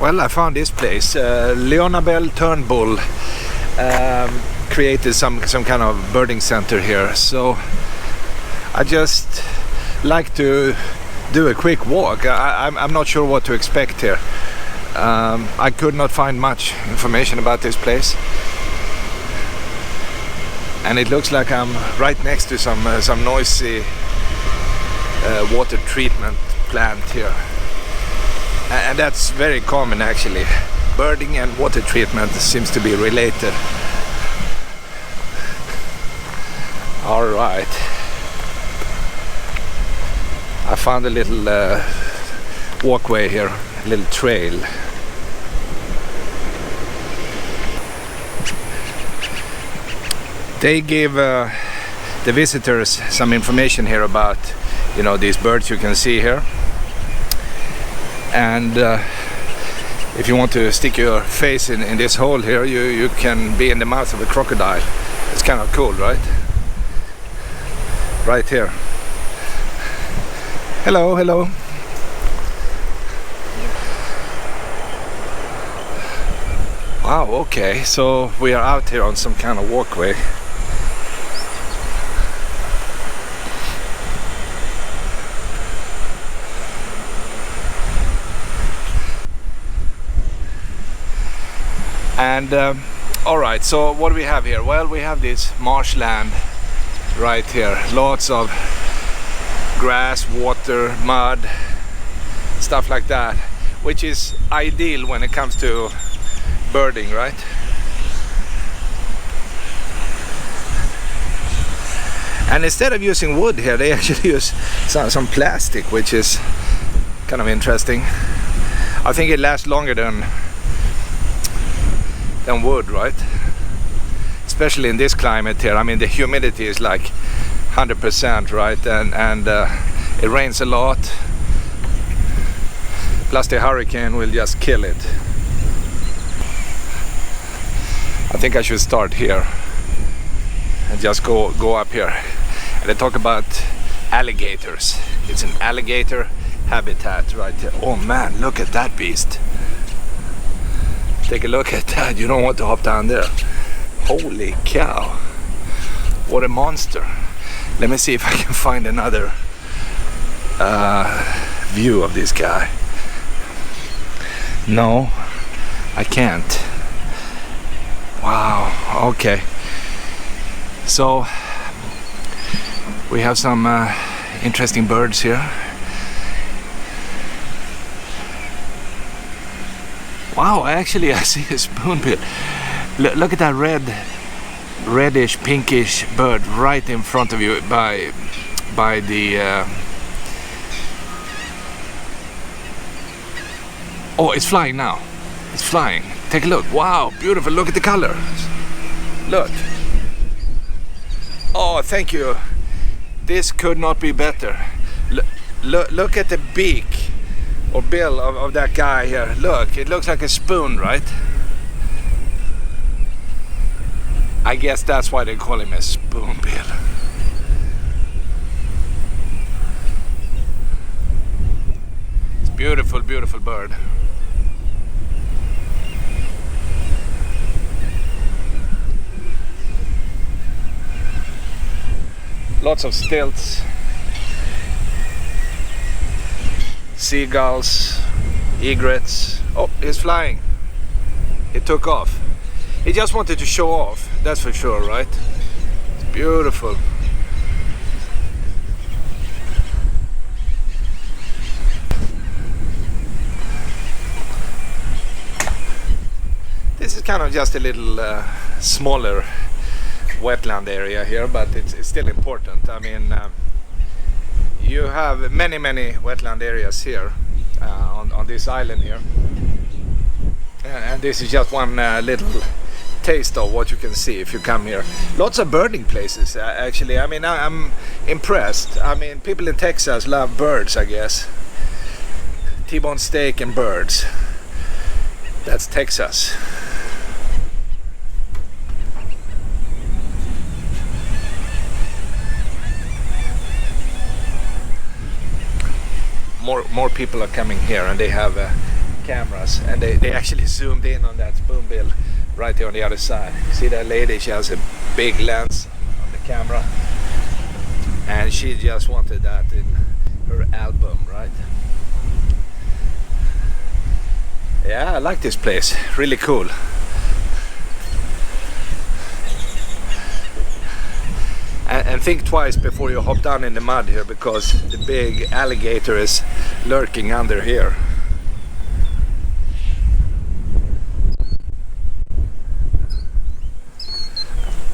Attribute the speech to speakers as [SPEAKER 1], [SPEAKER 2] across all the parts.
[SPEAKER 1] Well, I found this place. Leonabel Turnbull created some kind of birding center here. So I just like to do a quick walk. I'm not sure what to expect here. I could not find much information about this place. And it looks like I'm right next to some noisy water treatment plant here. And that's very common actually. Birding and water treatment seems to be related. All right. I found a little walkway here, a little trail. They give the visitors some information here about, you know, these birds you can see here. And if you want to stick your face in this hole here, you can be in the mouth of a crocodile. It's kind of cool, right? Right here. Hello, hello. Wow, okay, so we are out here on some kind of walkway. And alright, so what do we have here? Well, we have this marshland right here. Lots of grass, water, mud, stuff like that, which is ideal when it comes to birding, right? And instead of using wood here, they actually use some plastic, which is kind of interesting. I think it lasts longer than wood, right? Especially in this climate here. I mean, the humidity is like 100%, right? And it rains a lot. Plus the hurricane will just kill it. I think I should start here and just go up here. And they talk about alligators. It's an alligator habitat right there. Oh man, look at that beast. Take a look at that. You don't want to hop down there. Holy cow. What a monster. Let me see if I can find another view of this guy. No, I can't. Wow, okay. So we have some interesting birds here. Wow, actually I see a spoonbill. Look at that reddish pinkish bird right in front of you by the oh, it's flying now. It's flying. Take a look. Wow, beautiful. Look at the color. Look. Oh, thank you. This could not be better. Look at the beak or bill of that guy here. Look, it looks like a spoon, right? I guess that's why they call him a spoonbill. It's beautiful, beautiful bird. Lots of stilts, seagulls, egrets. Oh, he's flying. He took off. He just wanted to show off, that's for sure, right? It's beautiful. This is kind of just a little smaller wetland area here, but it's still important. I mean, you have many wetland areas here on this island here, and this is just one little taste of what you can see if you come here. Lots of birding places actually. I mean, I'm impressed. I mean, people in Texas love birds, I guess. T-bone steak and birds. That's Texas. More people are coming here, and they have cameras, and they actually zoomed in on that spoonbill right there on the other side. See that lady? She has a big lens on the camera, and she just wanted that in her album, right? Yeah, I like this place. Really cool. And think twice before you hop down in the mud here, because the big alligator is lurking under here.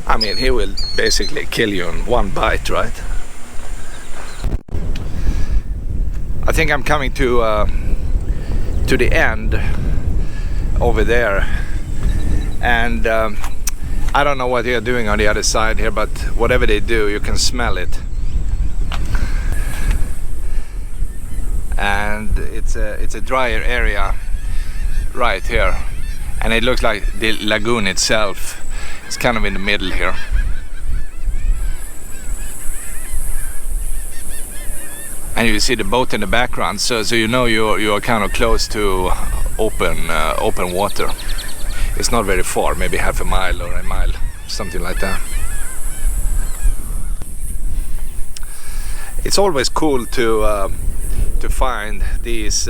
[SPEAKER 1] I mean, he will basically kill you in one bite, right? I think I'm coming to the end over there, and I don't know what they are doing on the other side here, but whatever they do, you can smell it. And it's a drier area right here, and it looks like the lagoon itself is kind of in the middle here. And you see the boat in the background, so you know you are kind of close to open water. It's not very far, maybe half a mile or a mile, something like that. It's always cool to find these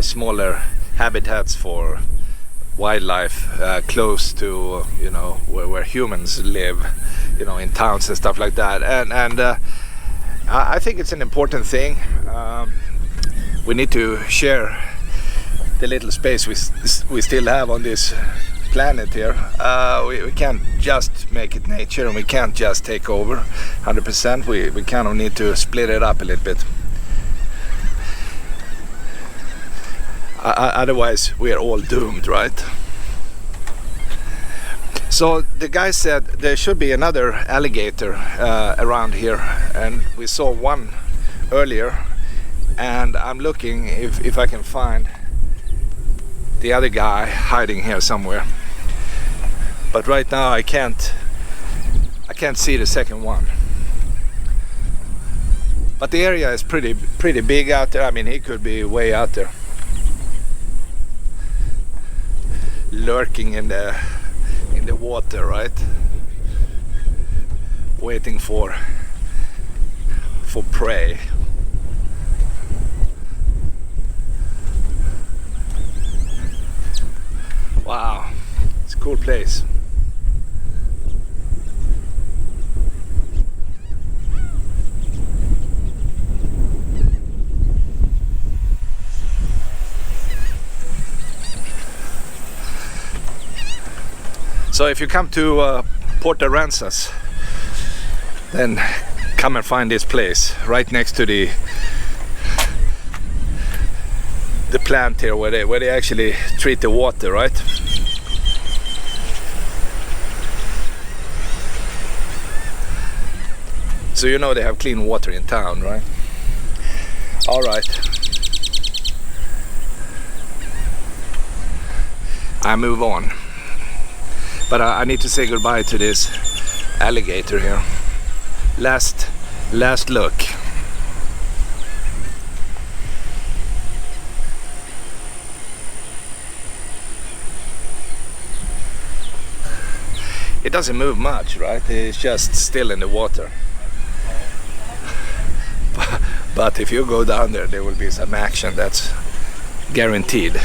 [SPEAKER 1] smaller habitats for wildlife close to where humans live, in towns and stuff like that. And I think it's an important thing. We need to share the little space we still have on this planet here. We can't just make it nature, and we can't just take over 100%. We kind of need to split it up a little bit. Otherwise we are all doomed, right? So the guy said there should be another alligator around here, and we saw one earlier, and I'm looking if I can find the other guy hiding here somewhere. But right now I can't see the second one. But the area is pretty big out there. I mean, he could be way out there, lurking in the water, right? Waiting for prey. Wow, it's a cool place. So if you come to Port Aransas, then come and find this place right next to the plant here where they actually treat the water, right? So you know they have clean water in town, right? All right. I move on. But I need to say goodbye to this alligator here. Last look. It doesn't move much, right? It's just still in the water. But if you go down there will be some action, that's guaranteed.